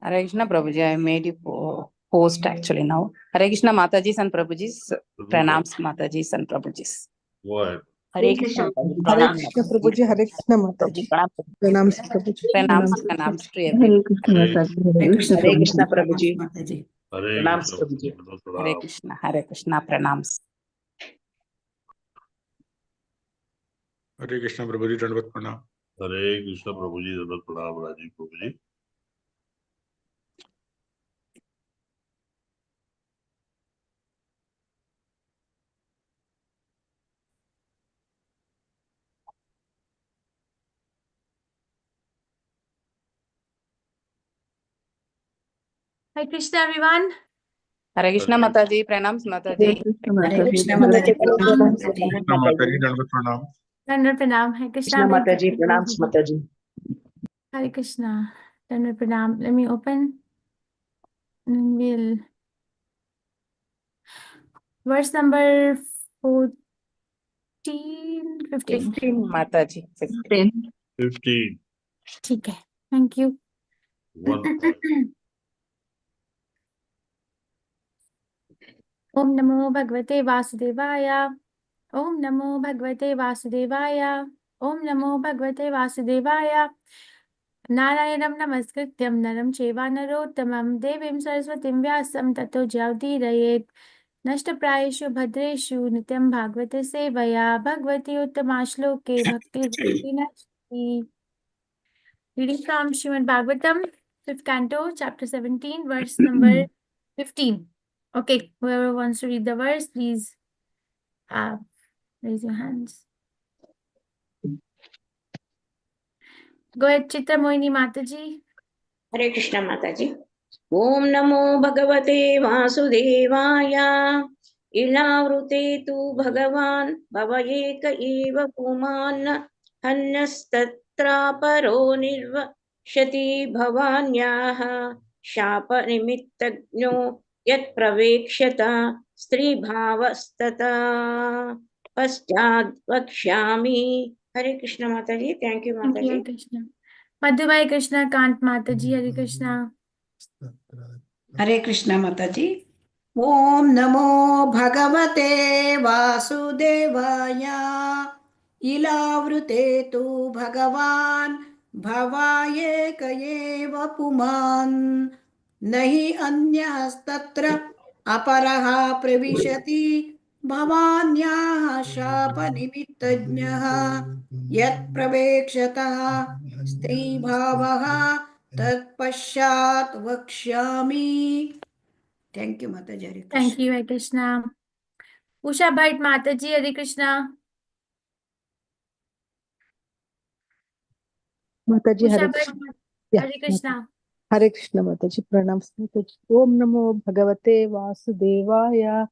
Hare Krishna Prabhuji, I made you post actually now. Hare Krishna Mataji's and Prabhuji's. Pranams Mataji's and Prabhuji's. What? Hare Krishna. Hare Krishna Prabhuji, Hare Krishna Mataji. Pranams Prabhuji. Pranams to everyone. Hare Krishna Prabhuji. Hare Pranams Krishna. Prabhuji. Hare Krishna Pranams. Hare Krishna Prabhuji, Dandavat Pranam. Hare Krishna Prabhuji, Dandavat Pranam, Rajiv Prabhuji. Hare Krishna, everyone. Hare Krishna Mataji, Pranams Mataji. Hare Krishna Mataji. Pranams Krishna Mataji, Dandavat Pranam. Dandar Pranam. Hare Krishna. Krishna Mataji. Pranams Mataji. Hare Krishna. Dandar Pranam. Let me open. And we'll. Verse number 14, 15. 15 Mataji. 15. 15. Okay. Thank you. 1. Om Namo Bhagavate Vasudevaya. Om Namo Bhagavate Vasudevaya. Om Namo Bhagavate Vasudevaya. Narayanam Namaskrityam Naram Cheva Narottamam Devim Saraswatim Vyasam Tato Jyautirayet Nashtaprayeshu Bhadreshu Nityam Bhagavate Sevaya Bhagavati Uttamashloke Bhakti Nashti. Reading from Srimad Bhagavatam, 5th Canto, Chapter 17, verse number 15. Okay, whoever wants to read the verse, please raise your hands. Go ahead, Chitra Moini Mataji. Hare Krishna Mataji. Om Namo Bhagavate Vasudevaya. Ilavrute tu Bhagavan Bhavayeka eva Puman Hannastatra Paro Nirvashati Bhavanyaha Shapa Nimittagno Yat Pravekshata Stri Bhavastata Paschad Vakshami. Hare Krishna Mataji. Thank you, Thank you, Mataji. Krishna. Madhumai Krishna Kant Mataji, Hare Krishna. Hare Krishna Mataji. Om Namo Bhagavate Vasudevaya. Ilavrute tu Bhagavan Bhavaye Kayeva Puman. Nahi Anyastatra Aparaha Pravishati Bhavanyah Shapa Nimittajnah Yat Pravekshataha Stri Bhavaha Tat Pashat Vakshami. Thank you, Mataji. Hare Krishna. Thank you, Hare Krishna. Usha Bhatt Mataji, Hare Krishna. Mataji, Usha Hare Bhatt, Krishna. Hare Krishna. Hare Krishna Mataji. Pranams Mataji. Om Namo Bhagavate Vasudevaya.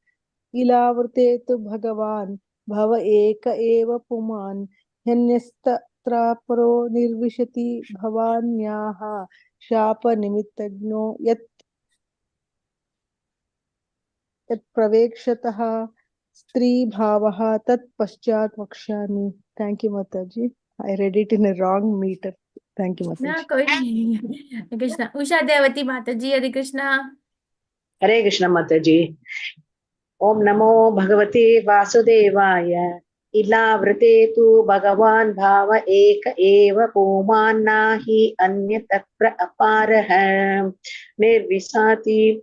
Ilavrte tu Bhagavan Bhava Eka Eva Puman Hanyastatra Paro Nirvishati Bhavanyaha Shapa Nimittagno Yat Pravekshataha Stri Bhavaha Tat Paschat Vakshami. Thank you, Mataji. I read it in a wrong meter. Thank you, No, Mataji. koi nahi. Hare Krishna. Usha Devati Mataji, Hare Krishna. Hare Krishna Mataji. Om Namo Bhagavate Vasudevaya. Ilavrate tu Bhagavan Bhava Eka Eva Puman Nahi Anyatatra Aparaha Nirvisati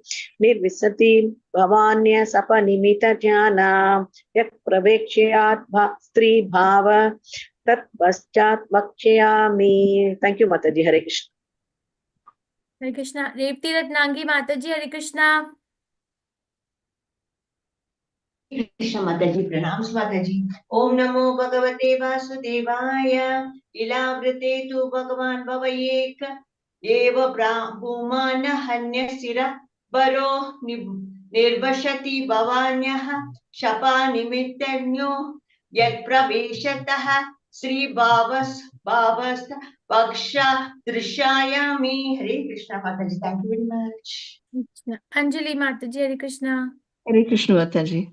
Bhavanya Sapa Nimita Jnana Yat Pravekshayat Stri Bhava Tat Paschat Vakshayami. Thank you, Mataji. Hare Krishna. Hare Krishna. Revti Ratnangi Mataji, Hare Krishna. Krishna Mataji, Pranams Mataji. Om Namo Bhagavate Vasudevaya. Ilavrate tu Bhagavan Bhavayeka Eva Brahmana Hanyasira Baro Nirvashati Bhavanyaha Shapa Nimittagno Yat Praveshataha Sri Bhavas Vaksha Drishayami. Hare Krishna Mataji. Thank you very much. Anjali Mataji, Hare Krishna. Hare Krishna Mataji.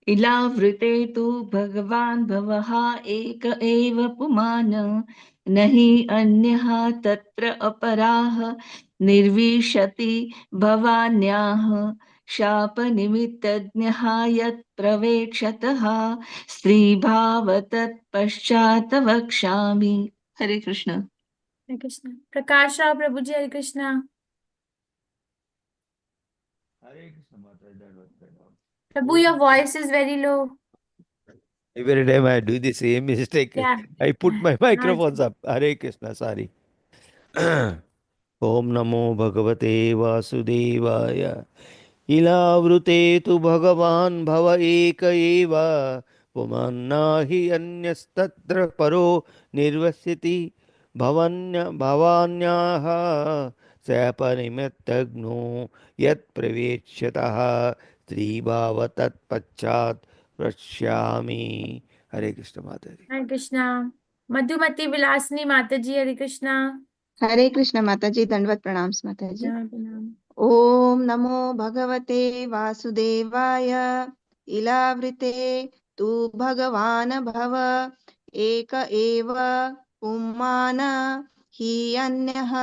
Ilavrite tu Bhagavan Bhavaha Eka Eva Pumana नहि अन्यः तत्र अपराः निर्विशति भवान्याः शापनिमित्तज्ञः यत् प्रवेक्षतः स्त्रीभाव तत्पश्चात् वक्ष्यामि। हरे कृष्ण। हरे कृष्ण। प्रकाश राव प्रभु जी, हरे Krishna. Hare Krishna Mataji. Prabhu, your voice is very low. Every time I do the same mistake. Yeah. I put my Now it's microphones up. Hare Krishna, sorry. Om Namo Bhagavate Vasudevaya. इलावृते तु भगवान् भव एक एव पुमन्नाहि अन्यस्तत्र परो निर्वस्यति भवान्याः शापनिमित्तज्ञो यत् प्रवेश्यतः स्त्रीभाव तत्पश्चात् पश्यामि। हरे कृष्ण माता जी। Hare Krishna. Madhumati Vilasini Mataji, Hare Krishna. हरे कृष्ण माता जी, दंडवत प्रणाम माता जी। Pranam. ओम नमो भगवते वासुदेवाय। इलावृते तु भगवान भव एक एव पुमान् हि अन्यः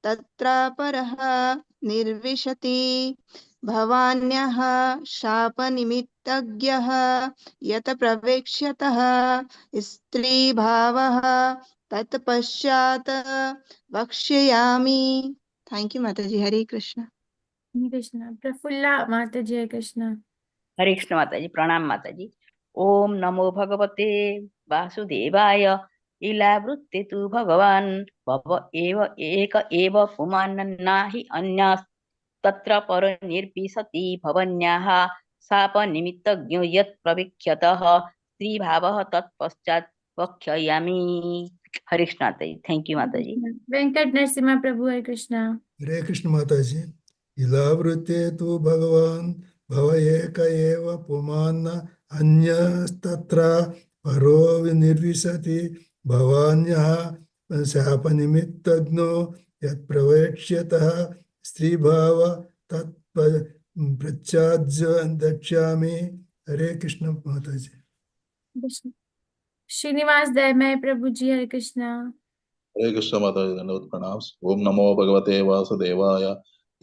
तत्र परः निर्विशति भवान्यः शापनिमित्तज्ञः यत् प्रवेक्ष्यतः स्त्रीभावः तत्पश्चात् वक्ष्यामि। थैंक यू माता जी। हरे Krishna. Hare Krishna. Prafulla Mataji, Hare Krishna. हरे कृष्ण माता जी, प्रणाम माता जी। ओम नमो भगवते वासुदेवाय। इलावृत्ते तु भगवान् भव एव एक एव पुमान्नाहि अन्यस् तत्र पर निर्विशति भवन्याः शापनिमित्तज्ञो यत् प्रविख्यतः स्त्रीभावः तत्पश्चात् वक्ष्यामि। हरे कृष्ण माता जी। थैंक यू माता जी। Venkat Narasimha Prabhu, Hare Krishna. हरे कृष्ण माताजी। इलावृते तु भगवान् भव एक एव पुमान् अन्यस्तत्र परो निर्विशति भवान्यः शापनिमित्तज्ञो यत् प्रवेक्ष्यतः स्त्रीभाव तत्पश्चाद्वक्ष्यामि। हरे कृष्ण माताजी। Krishna. Srinivas Daimay Prabhu ji, Hare Krishna. हरे कृष्ण माता जी दंडवत प्रणाम। ओम नमो भगवते वासुदेवाय।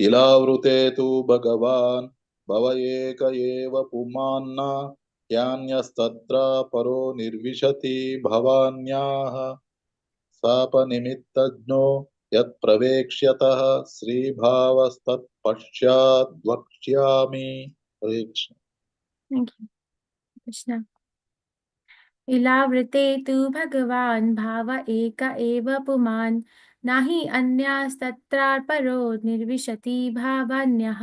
इलावृते तु भगवान् भव एक एव पुमान्ना यान्यस्तत्र परो निर्विशति भवान्याः शापनिमित्तज्ञो यत् प्रवेक्ष्यतः श्रीभावस्तत्पश्चात् वक्ष्यामि। हरे कृष्ण। Thank you, Krishna. इलावृते तु भगवान् भाव एक एव पुमान् नहि अन्यस्तत्र परो निर्विशति भावान्यः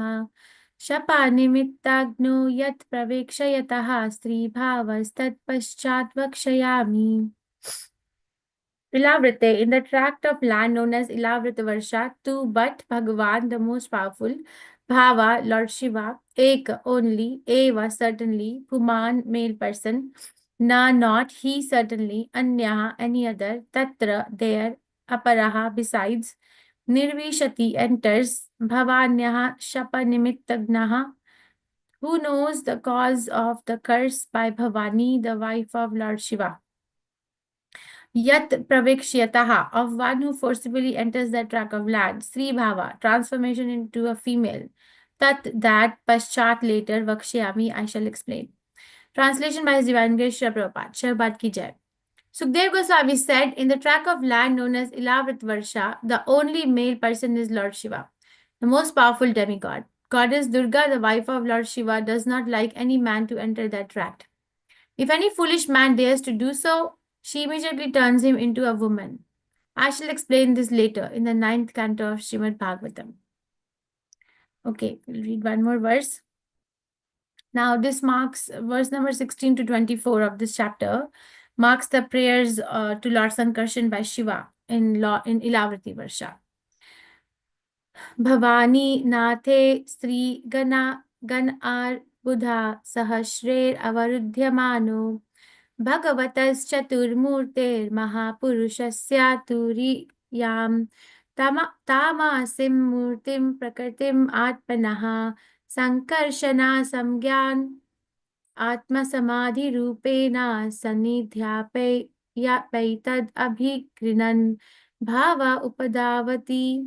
शपानिमित्ताग्नो यत् प्रवेक्षयतः स्त्रीभावस्तत्पश्चात् वक्ष्यामि। Ilavrite, in the tract of land known as Ilavrita Varsha, to but Bhagavan, the most powerful, Bhava, Lord Shiva, Ek, only, Eva, certainly, Puman, male person, Na, not, he, certainly, Anyaha, any other, Tatra, there, Aparaha, besides, Nirvishati, enters, Bhavanyaha, Shapanimittagnaha, who knows the cause of the curse by Bhavani, the wife of Lord Shiva. Yat pravikshayataha, of one who forcibly enters that tract of land. Sri Bhava, transformation into a female. Tat, that, paschat, later, vakshyami, I shall explain. Translation by His Divine Grace Srila Prabhupada. Shabbat ki jai. Sukdev Goswami said, in the tract of land known as Ilavrit Varsha, the only male person is Lord Shiva, the most powerful demigod. Goddess Durga, the wife of Lord Shiva, does not like any man to enter that tract. If any foolish man dares to do so, she immediately turns him into a woman. I shall explain this later in the 9th canto of Srimad Bhagavatam. Okay, we'll read one more verse. Now, this marks verse number 16 to 24 of this chapter, marks the prayers to Lord Sankarshan by Shiva in Ilavriti Varsha. Bhavani Nathe Sri Gan Ar Buddha Sahashrer Avarudhyamano Bhagavataschaturmurter Mahapurushasya Tamasim Murtim Prakartim Atmanaha Sankarshana Samgyan Atma Samadhi Rupena Sanidhyape ya paitad abhikrinan bhava upadavati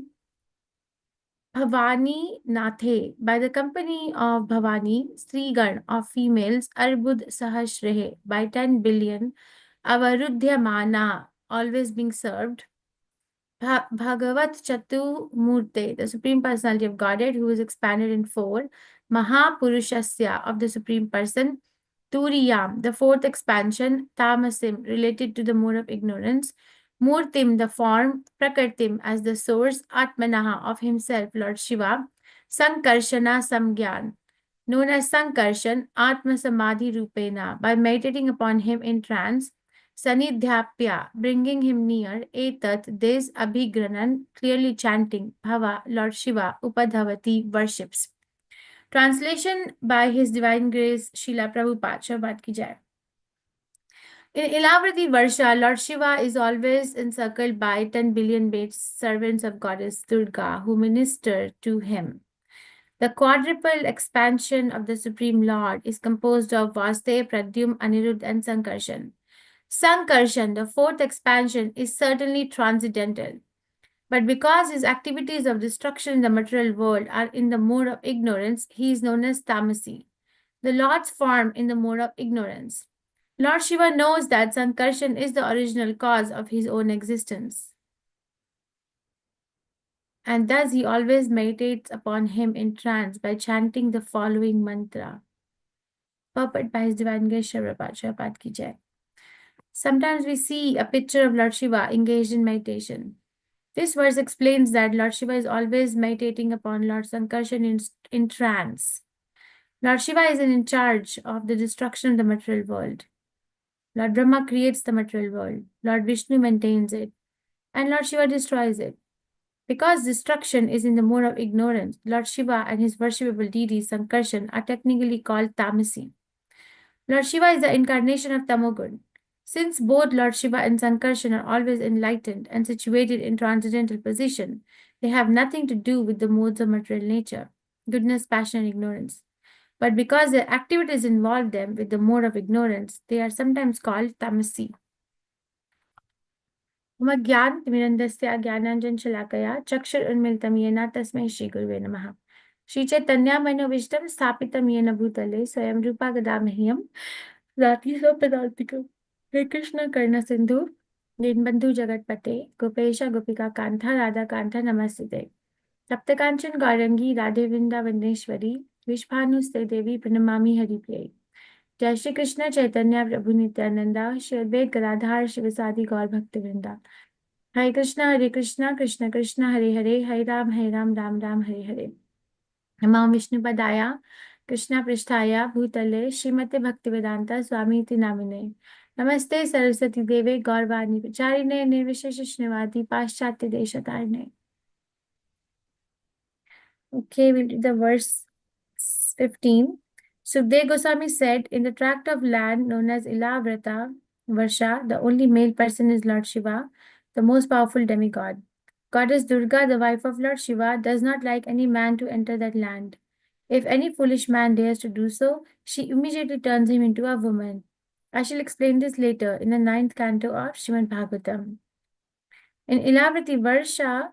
Bhavani Nathe. By the company of Bhavani, Srigan of females, Arbud Sahasrehe, by 10 billion, Avarudhyamana, always being served. Bhagavat Chatu Murte, the Supreme Personality of Godhead, who is expanded in 4. Mahapurushasya, of the Supreme Person. Turiyam, the fourth expansion. Tamasim, related to the mode of ignorance. Murtim, the form. Prakartim, as the source. Atmanaha, of himself, Lord Shiva. Sankarshana Samgyan, known as Sankarshan, Atma Samadhi Rupena, by meditating upon him in trance. Sanidhyapya, bringing him near. Etat, this. Abhigranan, clearly chanting. Bhava, Lord Shiva. Upadhavati, worships. Translation by His Divine Grace Srila Prabhupada. Shabbat ki jai. In Ilavrati Varsha, Lord Shiva is always encircled by 10 billion maid servants of Goddess Durga who minister to him. The quadruple expansion of the Supreme Lord is composed of Vaste, Pradyum, Anirudh, and Sankarshan. Sankarshan, the fourth expansion, is certainly transcendental. But because his activities of destruction in the material world are in the mode of ignorance, he is known as Tamasi, the Lord's form in the mode of ignorance. Lord Shiva knows that Sankarshan is the original cause of his own existence. And thus he always meditates upon him in trance by chanting the following mantra. Purport by His Divine Grace Shabbat ki jai. Sometimes we see a picture of Lord Shiva engaged in meditation. This verse explains that Lord Shiva is always meditating upon Lord Sankarshan in trance. Lord Shiva is in charge of the destruction of the material world. Lord Brahma creates the material world. Lord Vishnu maintains it. And Lord Shiva destroys it. Because destruction is in the mode of ignorance, Lord Shiva and his worshipable deity Sankarshan are technically called Tamasi. Lord Shiva is the incarnation of Tamogun. Since both Lord Shiva and Sankarshan are always enlightened and situated in transcendental position, they have nothing to do with the modes of material nature, goodness, passion, and ignorance. But because their activities involve them with the mode of ignorance, they are sometimes called Tamasi. मम ज्ञानतिमिरन्दस्य ज्ञानाञ्जनशलाकया चक्षुरुन्मिलितं येन तस्मै श्रीगुरुवे नमः। श्रीचैतन्यमनोभीष्टं स्थापितं येन भूतले स्वयं रूपा गदामह्यं राति स्वपदार्थिकं। हे कृष्ण कर्ण सिंधु दीनबंधु जगतपते गोपेश गोपिका कांता राधा कांता नमस्ते। सप्तकांचन गौरंगी राधे वृंदावनेश्वरी विश्वानुस्ते देवी प्रणमामि हरिप्रिये। जय श्री कृष्ण चैतन्य प्रभु नित्यानंदा श्री अद्वैत गदाधर शिवसादि गौर भक्तवृंदा। हरे कृष्णा कृष्ण कृष्ण हरे हरे हरे राम राम राम हरे हरे। नमो विष्णुपदाय कृष्ण पृष्ठाय भूतले श्रीमते भक्तिवेदांता स्वामीति नामिने। नमस्ते सरस्वती देवे गौरवाणी प्रचारिणे निर्विशेष शून्यवादी पाश्चात्य देशतारिणे। Okay, we'll read the verse 15. Sukdev Goswami said, in the tract of land known as Ilavrata Varsha, the only male person is Lord Shiva, the most powerful demigod. Goddess Durga, the wife of Lord Shiva, does not like any man to enter that land. If any foolish man dares to do so, she immediately turns him into a woman. I shall explain this later in the 9th canto of Srimad Bhagavatam. In Ilavrati Varsha,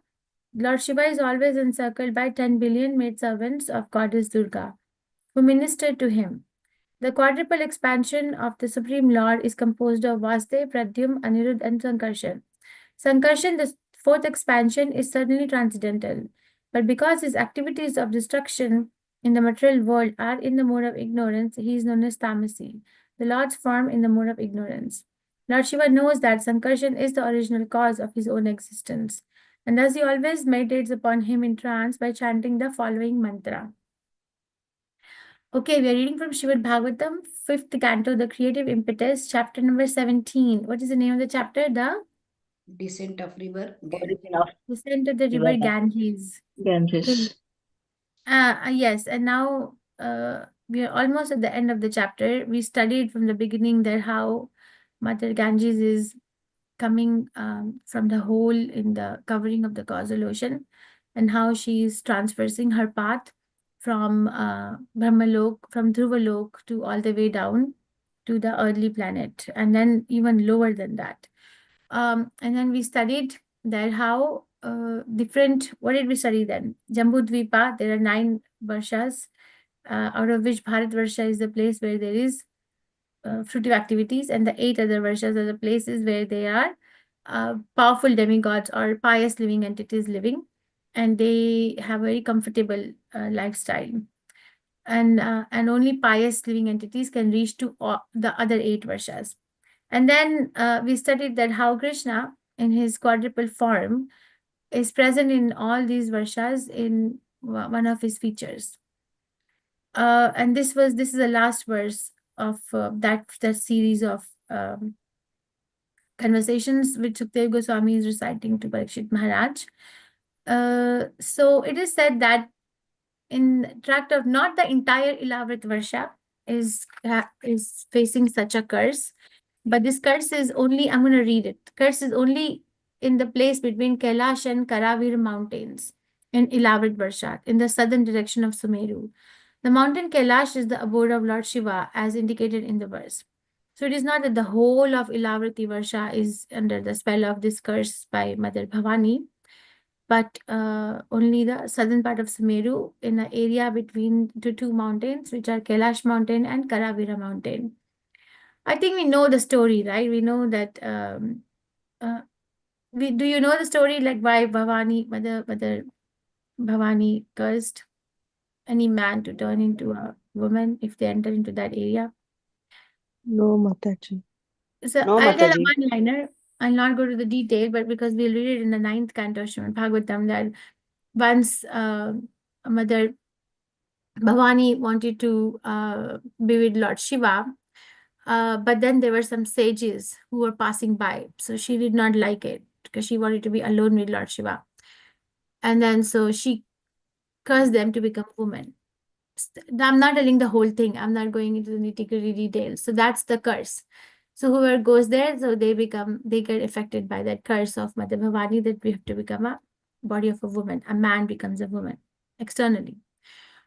Lord Shiva is always encircled by 10 billion maidservants of Goddess Durga, who minister to him. The quadruple expansion of the Supreme Lord is composed of Vaste, Pradyum, Anirudh, and Sankarshan. Sankarshan, the fourth expansion, is certainly transcendental, but because his activities of destruction in the material world are in the mode of ignorance, he is known as Tamasi, the Lord's form in the mode of ignorance. Lord Shiva knows that Sankarshan is the original cause of his own existence, and thus he always meditates upon him in trance by chanting the following mantra. Okay, we are reading from Srimad Bhagavatam, 5th canto, the creative impetus, chapter number 17. What is the name of the chapter? The Descent of river. Origin of Descent of the river Ganges. Ganges. Yes, and now we are almost at the end of the chapter. We studied from the beginning there how Mother Ganges is coming from the hole in the covering of the causal ocean, and how she is transversing her path from Brahmalok, from Dhruvalok to all the way down to the earthly planet, and then even lower than that. And then we studied that how different, what did we study then? Jambudvipa, there are 9 varshas, out of which Bharat Varsha is the place where there is fruitive activities, and the 8 other varshas are the places where they are powerful demigods or pious living entities living, and they have very comfortable lifestyle. And only pious living entities can reach to the other 8 varshas. And then we studied that how Krishna, in his quadruple form, is present in all these varshas in one of his features. And this is the last verse of that series of conversations which Sukhdev Goswami is reciting to Parikshit Maharaj. So it is said that in tract of not the entire Ilavrit Varsha is facing such a curse, but this curse is only, I'm going to read it. Curse is only in the place between Kailash and Karavir mountains in Ilavrit Varsha, in the southern direction of Sumeru. The mountain Kailash is the abode of Lord Shiva, as indicated in the verse. So it is not that the whole of Ilavriti Varsha is under the spell of this curse by Mother Bhavani, but only the southern part of Sumeru, in the area between the 2 mountains, which are Kailash mountain and Karavira mountain. I think we know the story, right? We know that. Do you know the story, like why Mother Bhavani cursed any man to turn into a woman if they enter into that area? No, Mataji. So No, I'll tell a Mataji. one-liner. I'll not go to the detail, but because we'll read it in the 9th canto of Srimad Bhagavatam, that once Mother Bhavani wanted to be with Lord Shiva, but then there were some sages who were passing by. So she did not like it because she wanted to be alone with Lord Shiva. And then so she cursed them to become women. I'm not telling the whole thing. I'm not going into the nitty-gritty details. So that's the curse. So whoever goes there, so they get affected by that curse of Mother Bhavani, that we have to become a body of a woman. A man becomes a woman externally.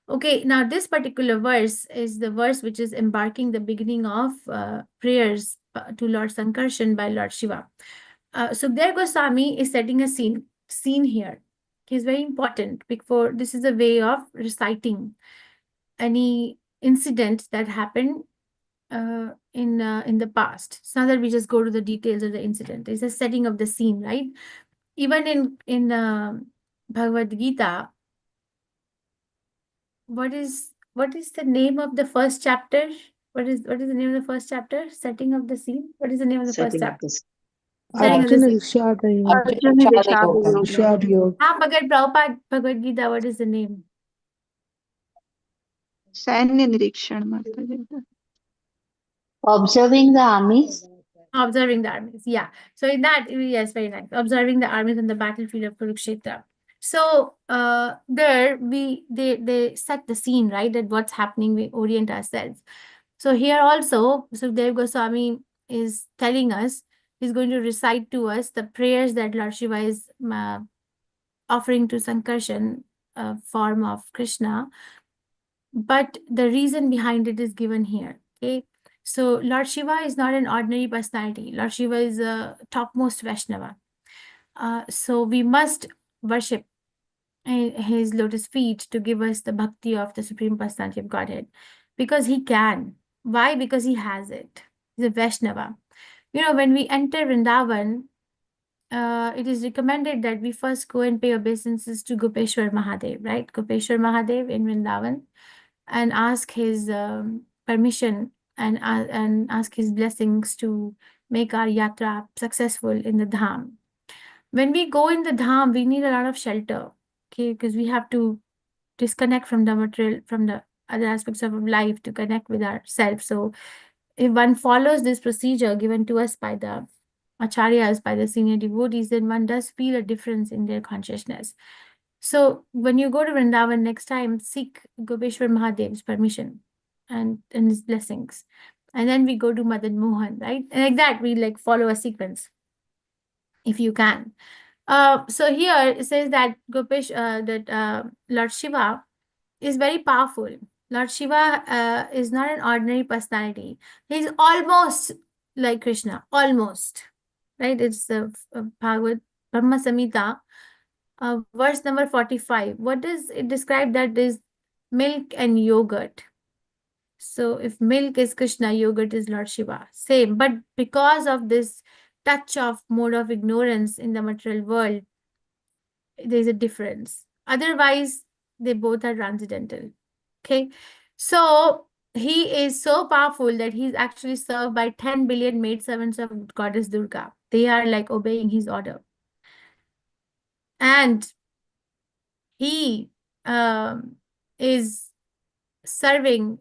Okay, now this particular verse is the verse which is embarking the beginning of prayers to Lord Sankarshan by Lord Shiva. Sukhdev Goswami is setting a scene here. It's very important because this is a way of reciting any incident that happened in the past. It's not that we just go to the details of the incident. It's a setting of the scene, right? Even in Bhagavad Gita, what is the name of the first chapter? What is the name of the first chapter? Setting of the scene. What is the name of the first chapter? Setting of the Arjuna scene. Vishada Yoga. Arjuna Vishada Yoga. Vishada Yoga. Bhagat Prabhupada, Bhagavad Gita, what is the name? सैन्य निरीक्षण माताजी. Observing the armies. Observing the armies, yeah. So in that, yes, very nice. Observing the armies on the battlefield of Kurukshetra. So there they set the scene, right? That what's happening, we orient ourselves. So here also, Sukhdev Goswami is telling us, he's going to recite to us the prayers that Lord Shiva is offering to Sankarshan, form of Krishna. But the reason behind it is given here, okay? So Lord Shiva is not an ordinary personality. Lord Shiva is a topmost Vaishnava. So we must worship his lotus feet to give us the bhakti of the Supreme Personality of Godhead. Because he can. Why? Because he has it. He's a Vaishnava. You know, when we enter Vrindavan, it is recommended that we first go and pay obeisances to Gopeshwar Mahadev, right? Gopeshwar Mahadev in Vrindavan, and ask his permission and ask his blessings to make our yatra successful in the dham. When we go in the dham, we need a lot of shelter, okay? Because we have to disconnect from the material, from the other aspects of life to connect with ourselves. So if one follows this procedure given to us by the acharyas, by the senior devotees, then one does feel a difference in their consciousness. So when you go to Vrindavan next time, seek Gopeshwar Mahadev's permission and his blessings. And then we go to Madan Mohan, right? And like that, we like follow a sequence, if you can. So here it says that Lord Shiva is very powerful. Lord Shiva is not an ordinary personality. He's almost like Krishna, almost. Right? It's the Bhagavad Brahma Samhita, verse number 45. What does it describe? That is milk and yogurt. So if milk is Krishna, yogurt is Lord Shiva. Same. But because of this touch of mode of ignorance in the material world, there's a difference. Otherwise, they both are transcendental. Okay. So he is so powerful that he's actually served by 10 billion maidservants of Goddess Durga. They are like obeying his order. And he is serving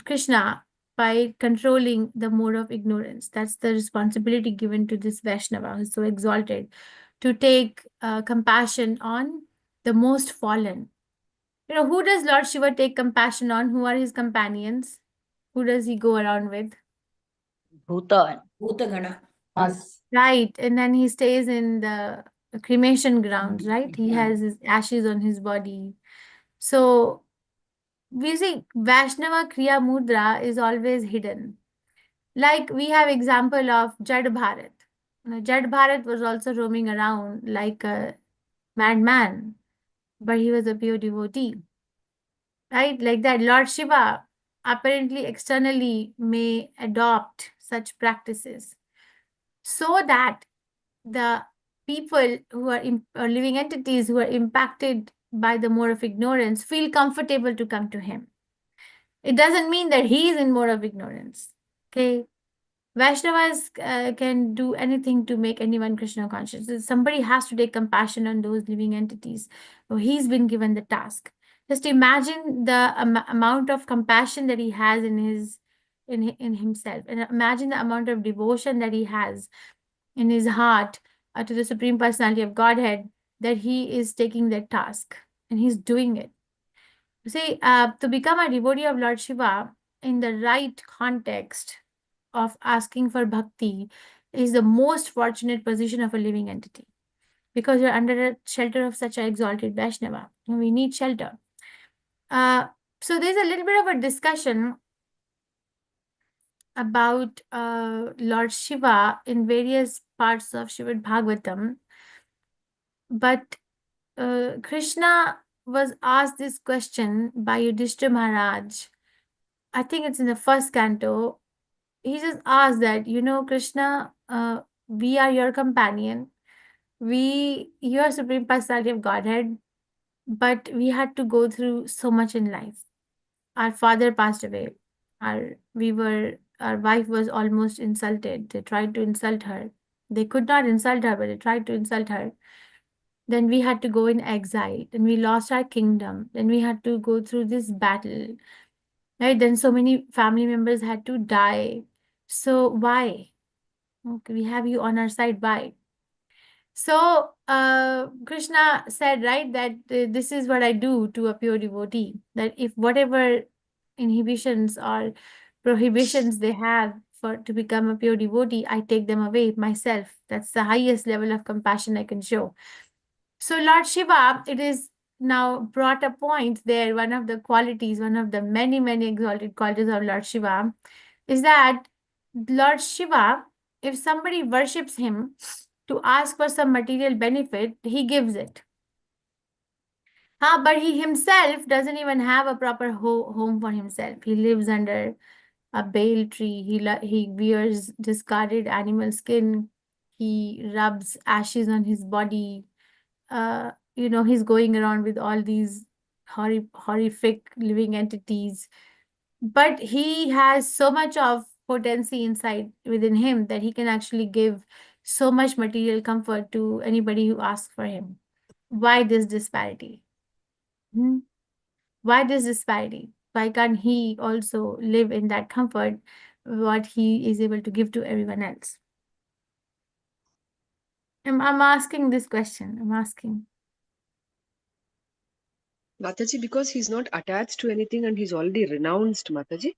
Krishna by controlling the mode of ignorance. That's the responsibility given to this Vaishnava who's so exalted, to take compassion on the most fallen. You know, who does Lord Shiva take compassion on? Who are his companions? Who does he go around with? Bhutan. Bhutagana. Us. Right. And then he stays in the cremation grounds, right? He has his ashes on his body. So we see Vaishnava Kriya Mudra is always hidden. Like we have example of Jad Bharat. Now, Jad Bharat was also roaming around like a madman, but he was a pure devotee. Right? Like that, Lord Shiva apparently externally may adopt such practices so that the people who are or living entities who are impacted by the mode of ignorance feel comfortable to come to him. It doesn't mean that he is in mode of ignorance. Okay. Vaishnavas can do anything to make anyone Krishna conscious. Somebody has to take compassion on those living entities. So he's been given the task. Just imagine the amount of compassion that he has in himself, and imagine the amount of devotion that he has in his heart to the Supreme Personality of Godhead, that he is taking that task and he's doing it. See, to become a devotee of Lord Shiva in the right context of asking for bhakti is the most fortunate position of a living entity, because you're under the shelter of such an exalted Vaishnava. And we need shelter. So there's a little bit of a discussion about Lord Shiva in various parts of Srimad Bhagavatam. But Krishna was asked this question by Yudhishthira Maharaj. I think it's in the first canto. He just asked that, you know, Krishna, we are your companion. You are Supreme Personality of Godhead, but we had to go through so much in life. Our father passed away. Our wife was almost insulted. They tried to insult her. They could not insult her, but they tried to insult her. Then we had to go in exile. Then we lost our kingdom. Then we had to go through this battle. Right? Then so many family members had to die. So why? Okay, we have you on our side. Why? So Krishna said, right, that this is what I do to a pure devotee. That if whatever inhibitions or prohibitions they have to become a pure devotee, I take them away myself. That's the highest level of compassion I can show. So Lord Shiva, it is now brought a point there. One of the qualities, one of the many, many exalted qualities of Lord Shiva is that Lord Shiva, if somebody worships him to ask for some material benefit, he gives it. But he himself doesn't even have a proper home for himself. He lives under a bale tree. He wears discarded animal skin. He rubs ashes on his body. You know, he's going around with all these horrific living entities. But he has so much of potency inside within him that he can actually give so much material comfort to anybody who asks for him. Why this disparity? Why this disparity? Why can't he also live in that comfort, what he is able to give to everyone else? I'm asking this question. I'm asking. Mataji, because he's not attached to anything and he's already renounced, Mataji.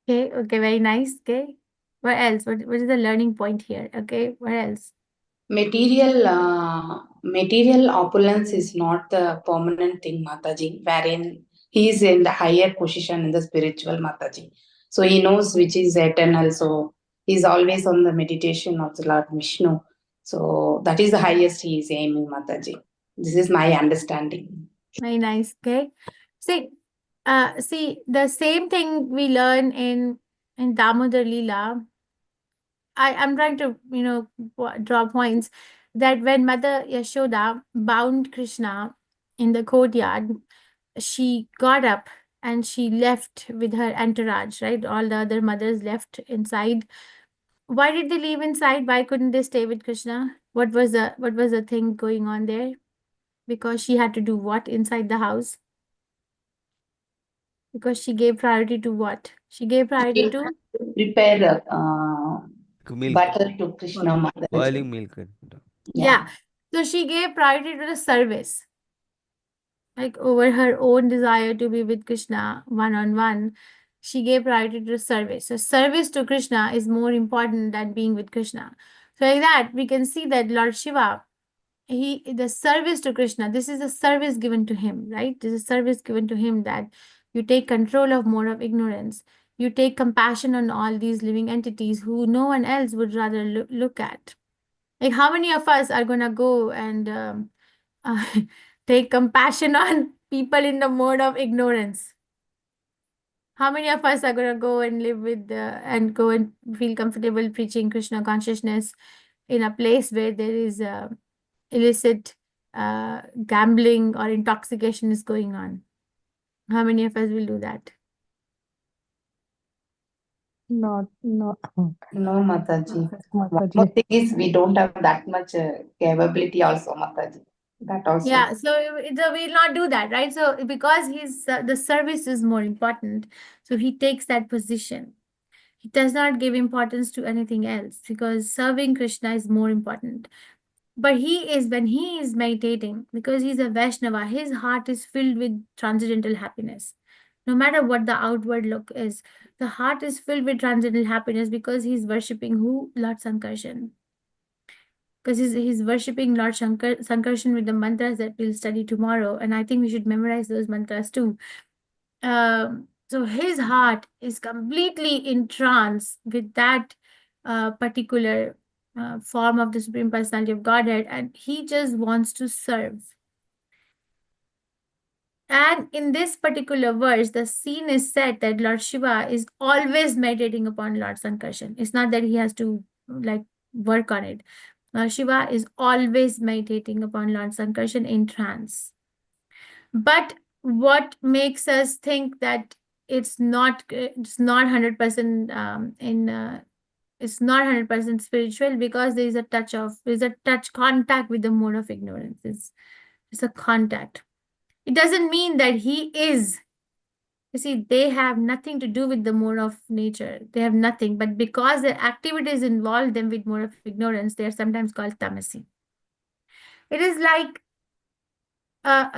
Okay, very nice. Okay. What else? What is the learning point here? Okay, what else? Material opulence is not the permanent thing, Mataji, wherein he is in the higher position in the spiritual, Mataji. So he knows which is eternal. So he's always on the meditation of the Lord Vishnu. So that is the highest he is aiming, Mataji. This is my understanding. Very nice. Okay. See, the same thing we learn in Damodar Leela. I'm trying to, draw points that when Mother Yashoda bound Krishna in the courtyard, she got up and she left with her entourage, right? All the other mothers left inside. Why did they leave inside? Why couldn't they stay with Krishna? What was the thing going on there? Because she had to do what inside the house? Because she gave priority to what? She gave priority to Prepare Milk. butter to Krishna, Mataji. Boiling milk. Yeah. So she gave priority to the service, like over her own desire to be with Krishna one-on-one. She gave priority to service. So service to Krishna is more important than being with Krishna. So like that, we can see that Lord Shiva, the service to Krishna, this is a service given to him, right? This is a service given to him, that you take control of mode of ignorance. You take compassion on all these living entities who no one else would rather look at. Like, how many of us are going to go and take compassion on people in the mode of ignorance? How many of us are going to go and live with and go and feel comfortable preaching Krishna consciousness in a place where there is illicit gambling or intoxication is going on? How many of us will do that? Not. No, Mataji. One more Mataji. thing is we don't have that much capability also, Mataji. That also. Yeah, so we'll not do that, right? So because the service is more important, so he takes that position. He does not give importance to anything else because serving Krishna is more important. But when he is meditating, because he's a Vaishnava, his heart is filled with transcendental happiness. No matter what the outward look is, the heart is filled with transcendental happiness because he's worshipping who? Lord Sankarshan. Because he's worshipping Lord Sankarshan with the mantras that we'll study tomorrow. And I think we should memorize those mantras too. So his heart is completely in trance with that particular form of the Supreme Personality of Godhead, and he just wants to serve. And in this particular verse, the scene is set that Lord Shiva is always meditating upon Lord Sankarshan. It's not that he has to work on it. Lord Shiva is always meditating upon Lord Sankarshan in trance. But what makes us think that it's not 100% it's not 100% spiritual? Because there's a touch contact with the mode of ignorance. It's a contact. It doesn't mean that he is. You see, they have nothing to do with the mode of nature. They have nothing. But because their activities involve them with mode of ignorance, they are sometimes called tamasi. It is like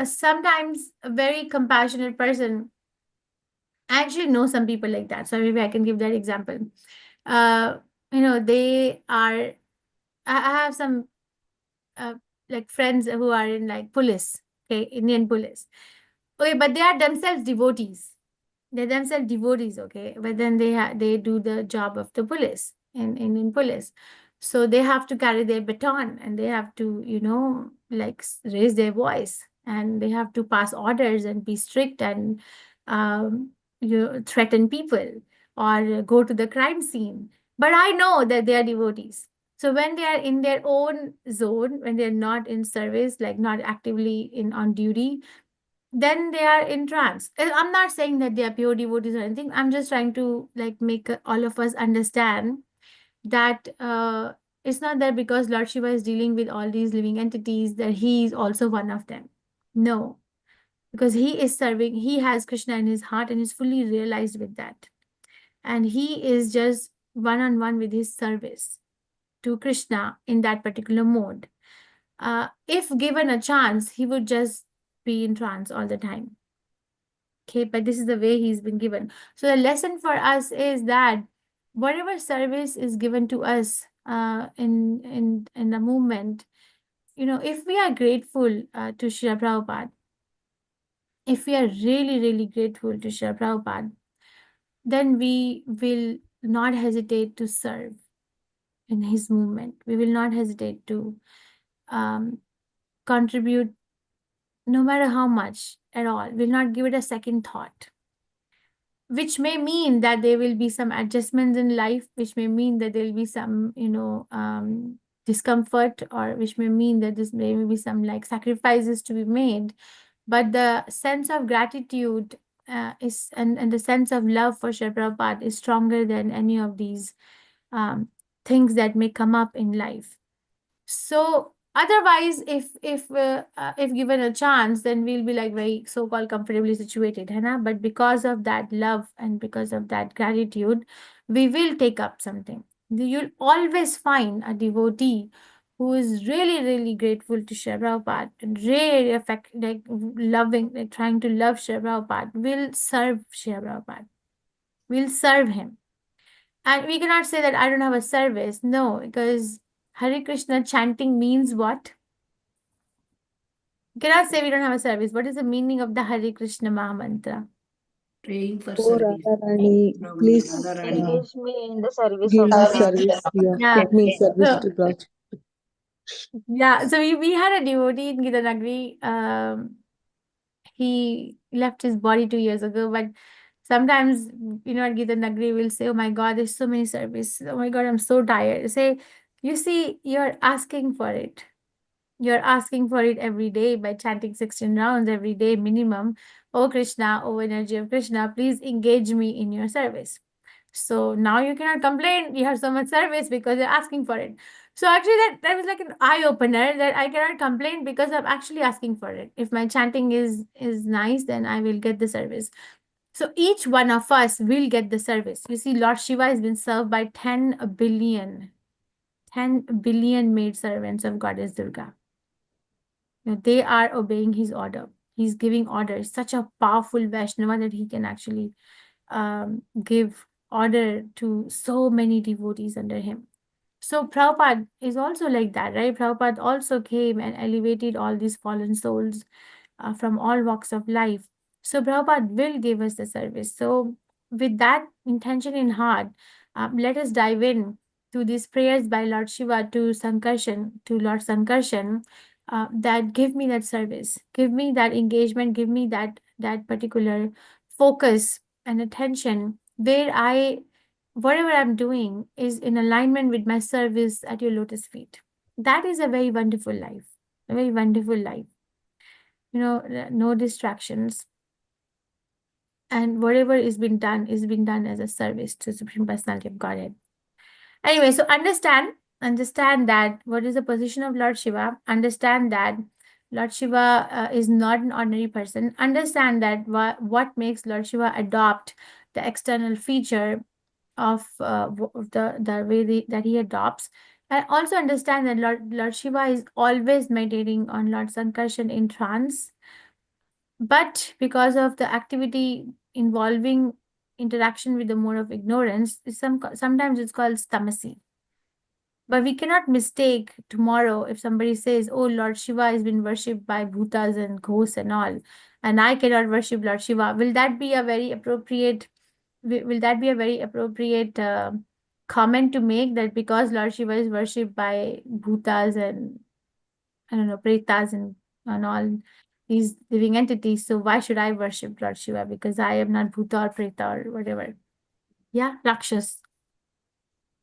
sometimes a very compassionate person. I actually know some people like that. So maybe I can give that example. They are, I have some friends who are in police, okay, Indian police. Okay, but they are themselves devotees. They're themselves devotees, okay, but then they do the job of the police in Indian police. So they have to carry their baton and they have to, raise their voice and they have to pass orders and be strict and threaten people or go to the crime scene. But I know that they are devotees. So when they are in their own zone, when they're not in service, like not actively on duty, then they are in trance. I'm not saying that they are pure devotees or anything. I'm just trying to make all of us understand that it's not that because Lord Shiva is dealing with all these living entities that he is also one of them. No, because he is serving, he has Krishna in his heart and is fully realized with that. And he is just one-on-one with his service to Krishna in that particular mode. If given a chance, he would just be in trance all the time. Okay, but this is the way he's been given. So the lesson for us is that whatever service is given to us in the movement, if we are grateful to Srila Prabhupada, if we are really, really grateful to Srila Prabhupada, then we will not hesitate to serve in his movement. We will not hesitate to contribute no matter how much at all. We'll not give it a second thought, which may mean that there will be some adjustments in life, which may mean that there will be some, discomfort, or which may mean that there may be some like sacrifices to be made. But the sense of gratitude is and the sense of love for Srila Prabhupada is stronger than any of these things that may come up in life. So otherwise, if given a chance, then we'll be like very so-called comfortably situated, है ना? But because of that love and because of that gratitude, we will take up something. You'll always find a devotee who is really, really grateful to Srila Prabhupada and really loving, like trying to love Srila Prabhupada, will serve Srila Prabhupada, will serve him. And we cannot say that I don't have a service. No, because Hare Krishna chanting means what? You cannot say we don't have a service. What is the meaning of the Hare Krishna Mahamantra? Praying for Oh, service. Radharani, From please Radharani. Engage me in the service give of me the service. Yeah, Yeah. get me service So, to God. yeah, so we had a devotee in Gita Nagari. He left his body 2 years ago, but sometimes, at Gita Nagari, we'll say, oh my God, there's so many services. Oh my God, I'm so tired. Say, you see, you're asking for it. You're asking for it every day by chanting 16 rounds every day minimum. Oh Krishna, oh energy of Krishna, please engage me in your service. So now you cannot complain you have so much service because you're asking for it. So actually that was like an eye-opener, that I cannot complain because I'm actually asking for it. If my chanting is nice, then I will get the service. So each one of us will get the service. You see, Lord Shiva has been served by 10 billion maid servants of Goddess Durga. They are obeying his order. He's giving orders. Such a powerful Vaishnava that he can actually give order to so many devotees under him. So Prabhupada is also like that, right? Prabhupada also came and elevated all these fallen souls from all walks of life. So Prabhupada will give us the service. So with that intention in heart, let us dive in to these prayers by Lord Shiva to Lord Sankarshan, that give me that service, give me that engagement, give me that particular focus and attention where whatever I'm doing is in alignment with my service at your lotus feet. That is a very wonderful life, a very wonderful life. No distractions. And whatever is being done as a service to Supreme Personality of Godhead. Anyway, so understand that what is the position of Lord Shiva. Understand that Lord Shiva is not an ordinary person. Understand that what makes Lord Shiva adopt the external feature of the way that he adopts. And also understand that Lord Shiva is always meditating on Lord Sankarshan in trance. But because of the activity involving interaction with the mode of ignorance, sometimes it's called stamasi. But we cannot mistake tomorrow if somebody says, oh, Lord Shiva has been worshipped by bhutas and ghosts and all, and I cannot worship Lord Shiva. Will that be a very appropriate comment to make, that because Lord Shiva is worshipped by bhutas and, I don't know, pretas and all these living entities, so why should I worship Lord Shiva? Because I am not bhuta or preta or whatever. Yeah, Rakshas.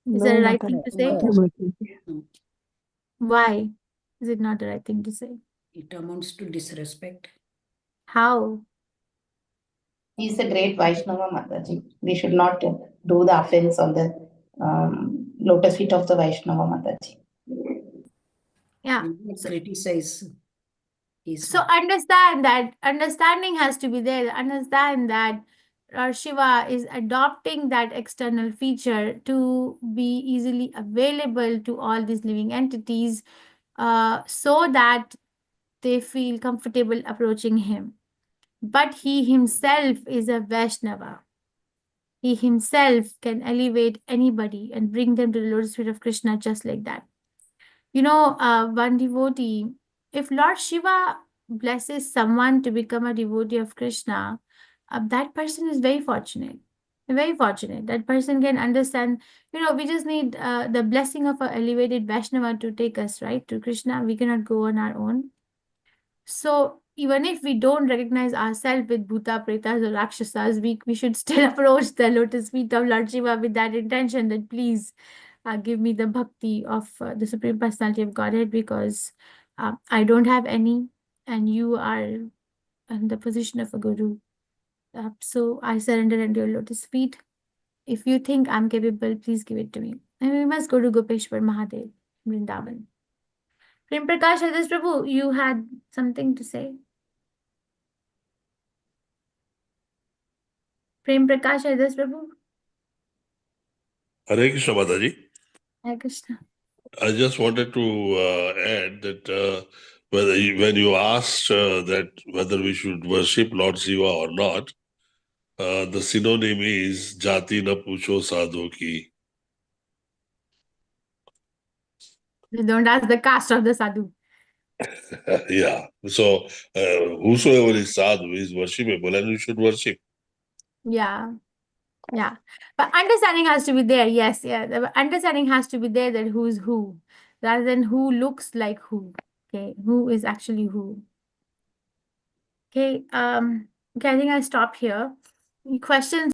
Is that the right thing to say? No, Why is it not the right thing to say? it amounts to disrespect. How? He is a great Vaishnava, Mataji. We should not do the offense on the lotus feet of the Vaishnava, Mataji. Yeah. Criticize. So understanding has to be there. Understand that Lord Shiva is adopting that external feature to be easily available to all these living entities, so that they feel comfortable approaching him. But he himself is a Vaishnava. He himself can elevate anybody and bring them to the lotus feet of Krishna just like that. One devotee, if Lord Shiva blesses someone to become a devotee of Krishna, that person is very fortunate. Very fortunate. That person can understand, we just need the blessing of an elevated Vaishnava to take us, right, to Krishna. We cannot go on our own. So even if we don't recognize ourselves with Bhuta, Pretas, or Rakshasas, we should still approach the lotus feet of Lord Shiva with that intention that please give me the bhakti of the Supreme Personality of Godhead, because I don't have any, and you are in the position of a guru. So I surrender at your lotus feet. If you think I'm capable, please give it to me. And we must go to Gopeshwar Mahadev, Vrindavan. Prem Prakash Haridas Prabhu, you had something to say? Prem Prakash Haridas Prabhu? Hare Krishna, Mataji. Hare Krishna. I just wanted to add that when you asked that whether we should worship Lord Shiva or not, the synonym is Jati na pucho sadhu ki. Don't ask the caste of the sadhu. Yeah. So whosoever is sadhu is worshipable and we should worship. Yeah. Yeah. But understanding has to be there. Yes. Yeah. The understanding has to be there that who's who, rather than who looks like who. Okay. Who is actually who. Okay. Okay. I think I'll stop here. Any questions?